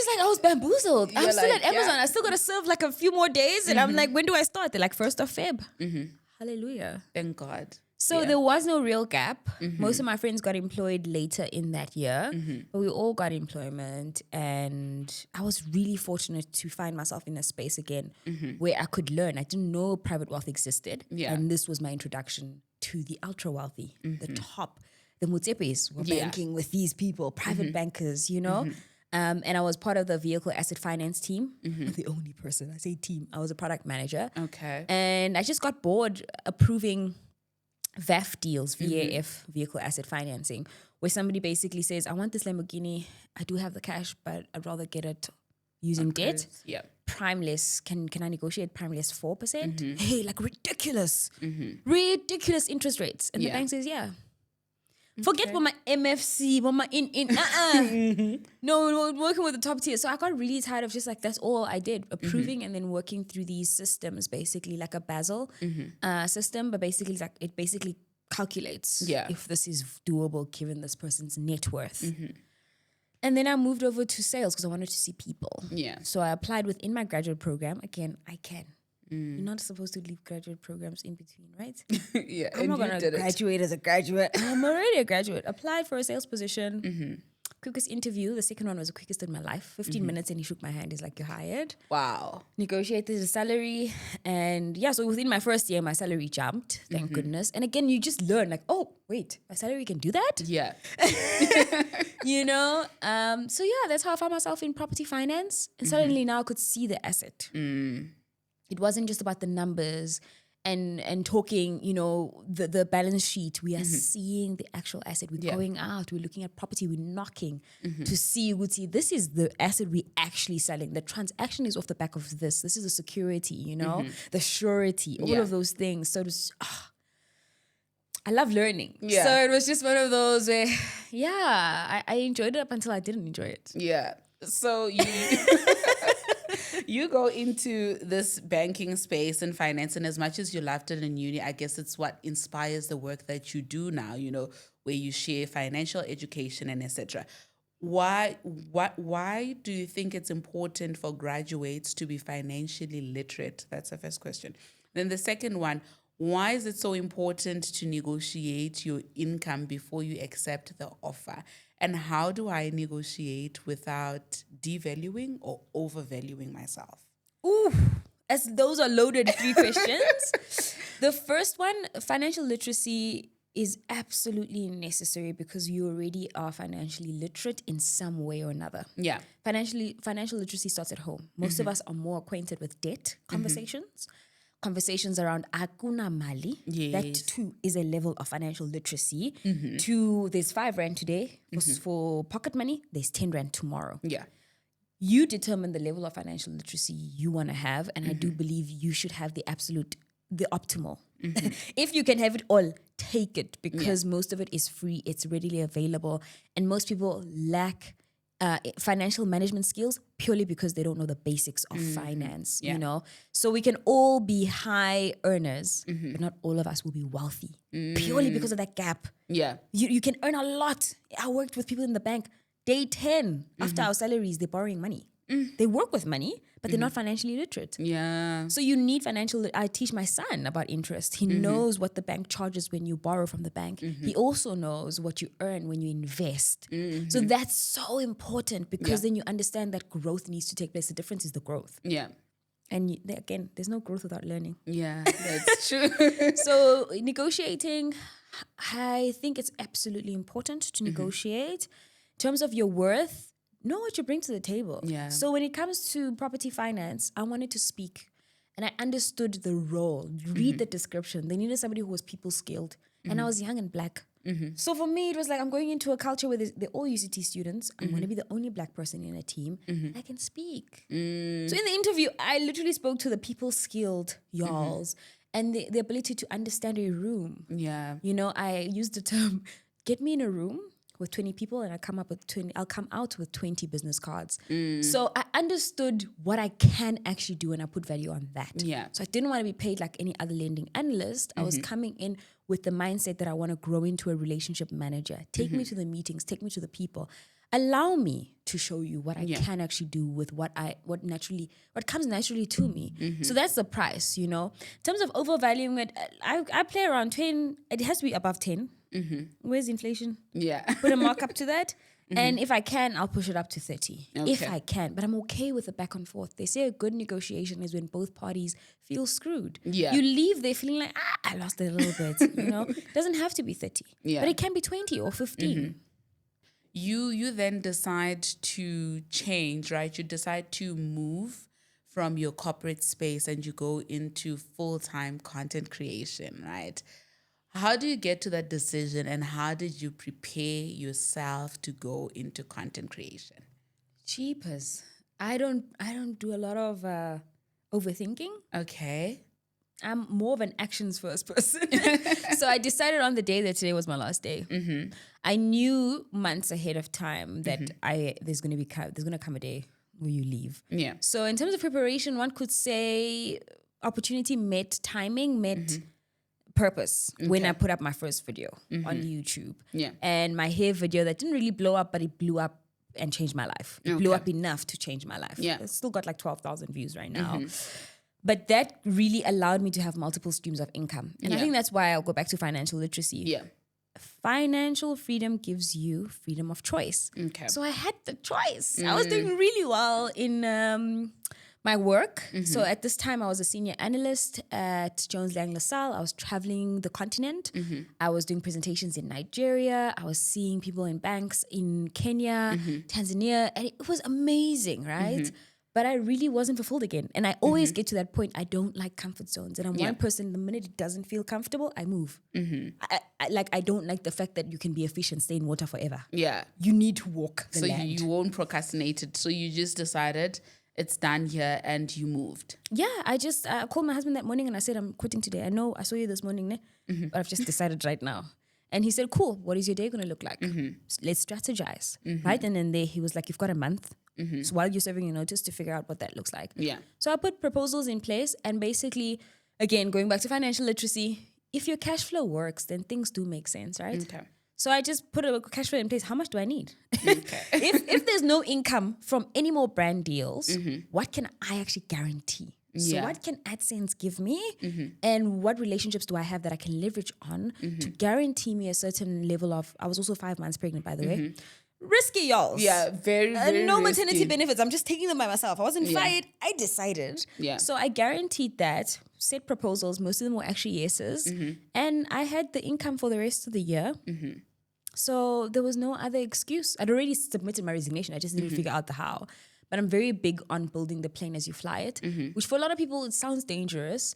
S2: just like, I was bamboozled. I'm
S1: You're
S2: still
S1: like,
S2: at Amazon.
S1: yeah.
S2: I still got to serve like a few more days. And I'm like, when do I start? They're like 1st of Feb. Hallelujah.
S1: Thank God.
S2: So there was no real gap. Most of my friends got employed later in that year, but we all got employment. And I was really fortunate to find myself in a space again where I could learn. I didn't know private wealth existed.
S1: Yeah.
S2: And this was my introduction to the ultra wealthy, the top. The Mutsepes were banking with these people, private bankers, you know. And I was part of the vehicle asset finance team. The only person, I say team. I was a product manager.
S1: Okay.
S2: And I just got bored approving VAF deals, VAF, vehicle asset financing, where somebody basically says, I want this Lamborghini. I do have the cash, but I'd rather get it using debt.
S1: Yeah.
S2: Primeless. Can I negotiate primeless 4%? Hey, like ridiculous. Ridiculous interest rates. And the bank says, yeah. Forget what my MFC, what my No, we're working with the top tier. So I got really tired of just like, that's all I did, approving and then working through these systems, basically like a Basel system, but basically it's like it basically calculates if this is doable given this person's net worth. And then I moved over to sales because I wanted to see people.
S1: Yeah.
S2: So I applied within my graduate program. Again, I can. You're not supposed to leave graduate programs in between, right?
S1: Yeah.
S2: I'm not going to graduate as a graduate. I'm already a graduate. Applied for a sales position. Quickest interview. The second one was the quickest in my life. 15 minutes and he shook my hand. He's like, you're hired.
S1: Wow.
S2: Negotiated the salary. And yeah, so within my first year, my salary jumped. Thank goodness. And again, you just learn like, oh, wait, my salary can do that?
S1: Yeah.
S2: You know? So yeah, that's how I found myself in property finance. And suddenly now I could see the asset. It wasn't just about the numbers and talking, you know, the balance sheet. We are seeing the actual asset. We're going out. We're looking at property. We're knocking to see, this is the asset we actually selling. The transaction is off the back of this. This is the security, you know, the surety, all of those things. So it was, I love learning.
S1: Yeah.
S2: So it was just one of those where, I enjoyed it up until I didn't enjoy it.
S1: Yeah. So you you go into this banking space and finance, and as much as you loved it in uni, I guess it's what inspires the work that you do now, you know, where you share financial education and etc. Why do you think it's important for graduates to be financially literate? That's the first question. Then the second one, why is it so important to negotiate your income before you accept the offer? And how do I negotiate without devaluing or overvaluing myself?
S2: Ooh, as those are loaded 3 questions. The first one, financial literacy is absolutely necessary because you already are financially literate in some way or another.
S1: Yeah.
S2: Financial literacy starts at home. Most of us are more acquainted with debt conversations. Conversations around akuna mali.
S1: Yes.
S2: That too is a level of financial literacy. 2, there's 5 rand today for pocket money. There's 10 rand tomorrow.
S1: Yeah.
S2: You determine the level of financial literacy you want to have, and I do believe you should have the optimal. If you can have it all, take it because most of it is free. It's readily available, and most people lack financial management skills purely because they don't know the basics of finance, you know? So we can all be high earners, but not all of us will be wealthy purely because of that gap.
S1: Yeah.
S2: You can earn a lot. I worked with people in the bank. Day 10, after our salaries, they're borrowing money. They work with money, but they're not financially literate.
S1: Yeah.
S2: So you need I teach my son about interest. He knows what the bank charges when you borrow from the bank. He also knows what you earn when you invest. So that's so important because then you understand that growth needs to take place. The difference is the growth.
S1: Yeah.
S2: And again, there's no growth without learning.
S1: Yeah, that's true.
S2: So negotiating, I think it's absolutely important to negotiate. In terms of your worth, know what you bring to the table.
S1: Yeah.
S2: So when it comes to property finance, I wanted to speak and I understood the role. Read the description. They needed somebody who was people skilled. And I was young and black. So for me, it was like I'm going into a culture where they're all UCT students. I'm going to be the only black person in a team. I can speak. So in the interview, I literally spoke to the people skilled y'alls and the ability to understand a room.
S1: Yeah.
S2: You know, I used the term, get me in a room with 20 people and I'll come out with 20 business cards. So I understood what I can actually do and I put value on that.
S1: Yeah.
S2: So I didn't want to be paid like any other lending analyst. I was coming in with the mindset that I want to grow into a relationship manager. Take me to the meetings, take me to the people. Allow me to show you what I can actually do with what comes naturally to me. So that's the price, you know. In terms of overvaluing it, I play around 10. It has to be above 10. Where's inflation?
S1: Yeah.
S2: Put a mark up to that. And if I can, I'll push it up to 30.
S1: Okay.
S2: If I can. But I'm okay with the back and forth. They say a good negotiation is when both parties feel screwed.
S1: Yeah.
S2: You leave there feeling like, I lost a little bit. You know, it doesn't have to be 30.
S1: Yeah.
S2: But it can be 20 or 15.
S1: You then decide to change, right? You decide to move from your corporate space and you go into full-time content creation, right? How do you get to that decision and how did you prepare yourself to go into content creation?
S2: Cheapers. I don't do a lot of overthinking.
S1: Okay.
S2: I'm more of an actions first person. So I decided on the day that today was my last day. I knew months ahead of time that there's going to come a day where you leave.
S1: Yeah.
S2: So in terms of preparation, one could say opportunity met timing, met purpose when I put up my first video on YouTube.
S1: Yeah.
S2: And my hair video that didn't really blow up, but it blew up and changed my life. It blew up enough to change my life.
S1: Yeah.
S2: It's still got like 12,000 views right now. But that really allowed me to have multiple streams of income. And I think that's why I'll go back to financial literacy.
S1: Yeah.
S2: Financial freedom gives you freedom of choice.
S1: Okay.
S2: So I had the choice. I was doing really well in my work. So at this time, I was a senior analyst at Jones Lang LaSalle. I was traveling the continent. I was doing presentations in Nigeria. I was seeing people in banks in Kenya, Tanzania. And it was amazing, right? But I really wasn't fulfilled again. And I always get to that point, I don't like comfort zones. And I'm one person, the minute it doesn't feel comfortable, I move. I don't like the fact that you can be a fish and stay in water forever.
S1: Yeah.
S2: You need to walk the
S1: So
S2: land.
S1: you won't procrastinate it. So you just decided it's done here and you moved.
S2: Yeah, I just called my husband that morning and I said, I'm quitting today. I know I saw you this morning, ne? But I've just decided right now. And he said, cool, what is your day going to look like? Let's strategize, right? And then he was like, you've got a month. So while you're serving your notice to figure out what that looks like.
S1: Yeah.
S2: So I put proposals in place and basically, again, going back to financial literacy, if your cash flow works, then things do make sense, right?
S1: Okay.
S2: So I just put a cash flow in place. How much do I need? If there's no income from any more brand deals, what can I actually guarantee? So what can AdSense give me? And what relationships do I have that I can leverage on to guarantee me a certain level of, I was also 5 months pregnant, by the way. Risky, y'all.
S1: Yeah, very, very
S2: no
S1: risky.
S2: maternity benefits. I'm just taking them by myself. I wasn't fired. I decided.
S1: Yeah.
S2: So I guaranteed that, set proposals. Most of them were actually yeses. And I had the income for the rest of the year. So there was no other excuse. I'd already submitted my resignation. I just needed to figure out the how. But I'm very big on building the plane as you fly it, which for a lot of people, it sounds dangerous.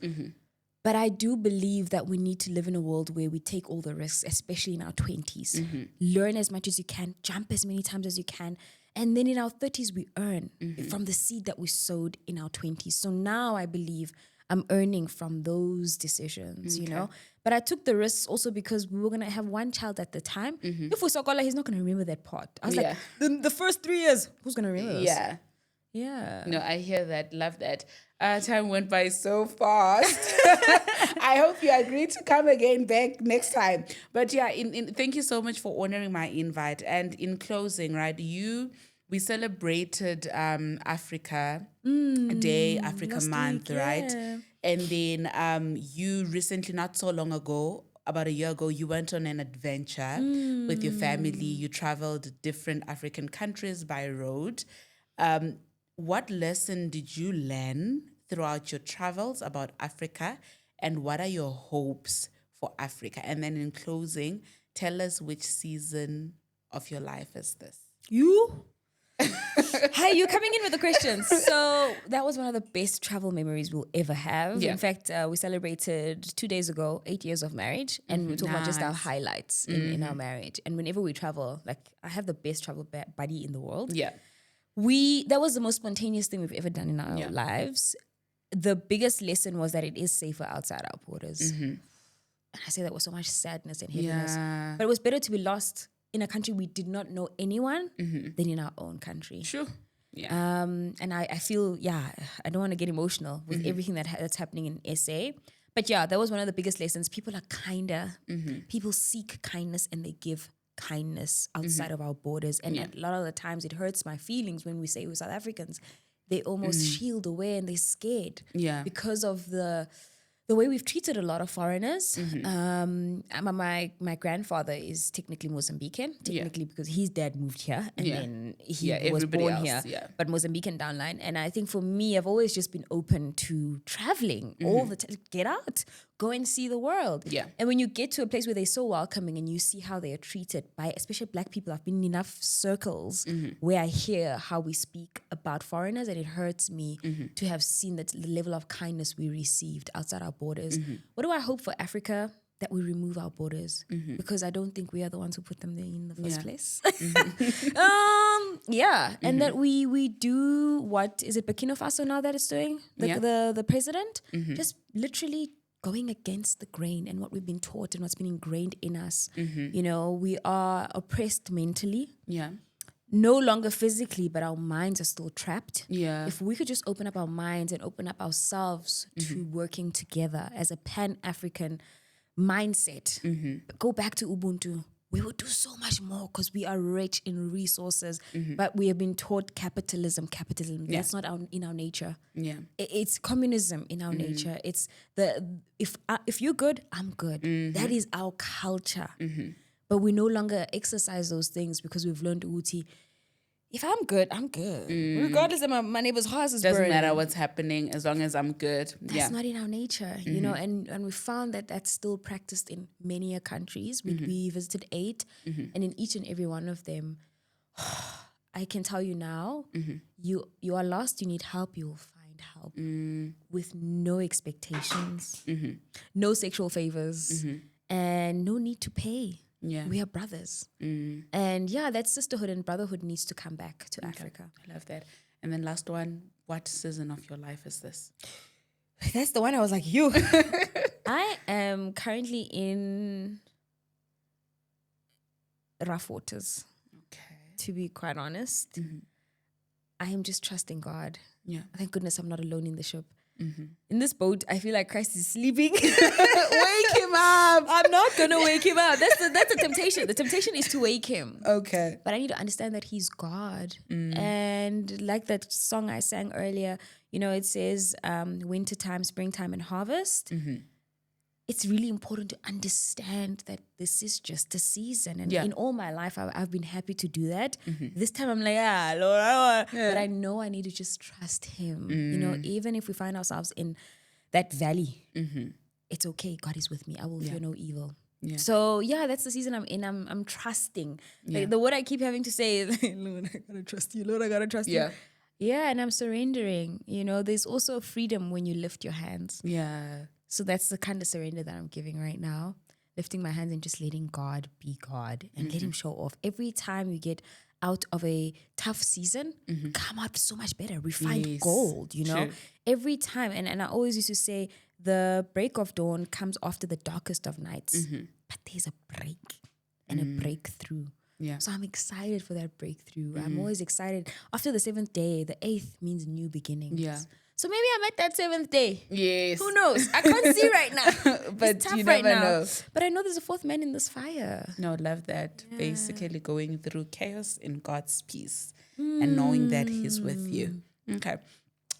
S2: But I do believe that we need to live in a world where we take all the risks, especially in our 20s. Learn as much as you can, jump as many times as you can. And then in our 30s, we earn from the seed that we sowed in our 20s. So now I believe I'm earning from those decisions, you know. But I took the risks also because we were going to have one child at the time. If we saw Kola, he's not going to remember that part. I was like, the first 3 years, who's going to remember this?
S1: Yeah.
S2: Yeah.
S1: No, I hear that. Love that. Time went by so fast. I hope you agree to come again back next time. But yeah, thank you so much for honoring my invite. And in closing, right, we celebrated Africa Day, Africa Month, right? And then you recently, not so long ago, about a year ago, you went on an adventure with your family. You traveled different African countries by road. What lesson did you learn throughout your travels about Africa, and what are your hopes for Africa? And then in closing, tell us which season of your life is this?
S2: You? Hi, you're coming in with the questions. So that was one of the best travel memories we'll ever have.
S1: Yeah.
S2: In fact, we celebrated 2 days ago, 8 years of marriage, and we were talking about just our highlights in our marriage. And whenever we travel, like I have the best travel buddy in the world.
S1: Yeah.
S2: That was the most spontaneous thing we've ever done in our lives. The biggest lesson was that it is safer outside our borders. And I say that with so much sadness and heaviness.
S1: Yeah.
S2: But it was better to be lost in a country we did not know anyone than in our own country.
S1: Sure. Yeah.
S2: And I feel, I don't want to get emotional with everything that's happening in SA. But yeah, that was one of the biggest lessons. People are kinder. People seek kindness and they give kindness outside of our borders. And a lot of the times it hurts my feelings when we say we're South Africans. They almost shield away and they're scared because of the way we've treated a lot of foreigners. My grandfather is technically Mozambican, because his dad moved here and then he was born here, but Mozambican downline. And I think for me, I've always just been open to traveling all the time. Get out, go and see the world.
S1: Yeah.
S2: And when you get to a place where they're so welcoming and you see how they are treated by, especially Black people, I've been in enough circles where I hear how we speak about foreigners, and it hurts me to have seen the level of kindness we received outside our borders. What do I hope for Africa? That we remove our borders, because I don't think we are the ones who put them there in the first place. And that we do, what is it, Burkina Faso now that it's doing? The president just literally going against the grain and what we've been taught and what's been ingrained in us. You know, we are oppressed mentally.
S1: Yeah.
S2: No longer physically, but our minds are still trapped.
S1: Yeah.
S2: If we could just open up our minds and open up ourselves to working together as a Pan-African mindset, go back to Ubuntu, we would do so much more, because we are rich in resources, but we have been taught capitalism. That's not in our nature.
S1: Yeah.
S2: It's communism in our nature. It's if you're good, I'm good. That is our culture. But we no longer exercise those things because we've learned Uti. If I'm good, I'm good. Regardless of my neighbor's house is
S1: Doesn't
S2: burning.
S1: matter what's happening as long as I'm good.
S2: That's not in our nature, you know, and we found that that's still practiced in many countries. We visited 8, and in each and every one of them, I can tell you now, you are lost, you need help, you will find help with no expectations, no sexual favors, and no need to pay.
S1: Yeah.
S2: We are brothers. And that sisterhood and brotherhood needs to come back to Africa.
S1: I love that. And then last one, what season of your life is this?
S2: That's the one I was like, you. I am currently in rough waters. Okay. To be quite honest. I am just trusting God. Yeah. Thank goodness I'm not alone in the ship. In this boat, I feel like Christ is sleeping.
S1: Wake him up.
S2: I'm not going to wake him up. That's a temptation. The temptation is to wake him.
S1: Okay.
S2: But I need to understand that he's God. And like that song I sang earlier, you know, it says wintertime, springtime, and harvest. It's really important to understand that this is just a season. And in all my life, I've been happy to do that. This time I'm like, Lord, but I know I need to just trust him. You know, even if we find ourselves in that valley, it's okay. God is with me. I will fear no evil. Yeah. So that's the season I'm in. I'm trusting. Like, the word I keep having to say is, Lord, I gotta trust you. Lord, I gotta trust you. Yeah, and I'm surrendering. You know, there's also a freedom when you lift your hands. Yeah. So that's the kind of surrender that I'm giving right now. Lifting my hands and just letting God be God and let him show off. Every time you get out of a tough season, come out so much better. Refined gold, you know? True. Every time. And I always used to say, the break of dawn comes after the darkest of nights. But there's a break and a breakthrough. Yeah. So I'm excited for that breakthrough. I'm always excited. After the 7th day, the 8th means new beginnings. Yeah. So maybe I'm at that 7th day. Yes. Who knows? I can't see right now. But it's tough you never know. But I know there's a 4th man in this fire.
S1: No, love that. Yeah. Basically going through chaos in God's peace and knowing that he's with you. Okay.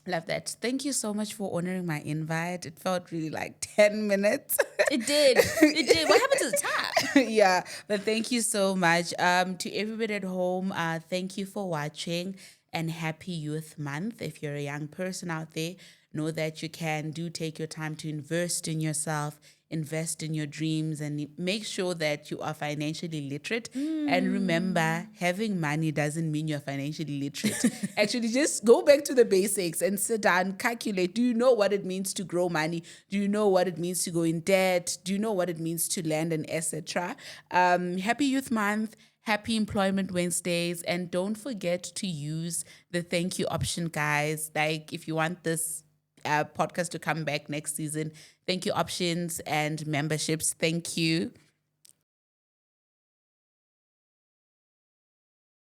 S1: Love that. Thank you so much for honoring my invite. It felt really like 10 minutes.
S2: It did. It did. What happened to the time?
S1: Yeah. But thank you so much. To everybody at home, thank you for watching. And happy Youth Month. If you're a young person out there, know that you can take your time to invest in yourself, invest in your dreams, and make sure that you are financially literate. And remember, having money doesn't mean you're financially literate. Actually, just go back to the basics and sit down, calculate. Do you know what it means to grow money? Do you know what it means to go in debt? Do you know what it means to land an etc.? Happy Youth Month. Happy Employment Wednesdays. And don't forget to use the thank you option, guys. Like, if you want this podcast to come back next season, thank you options and memberships. Thank you.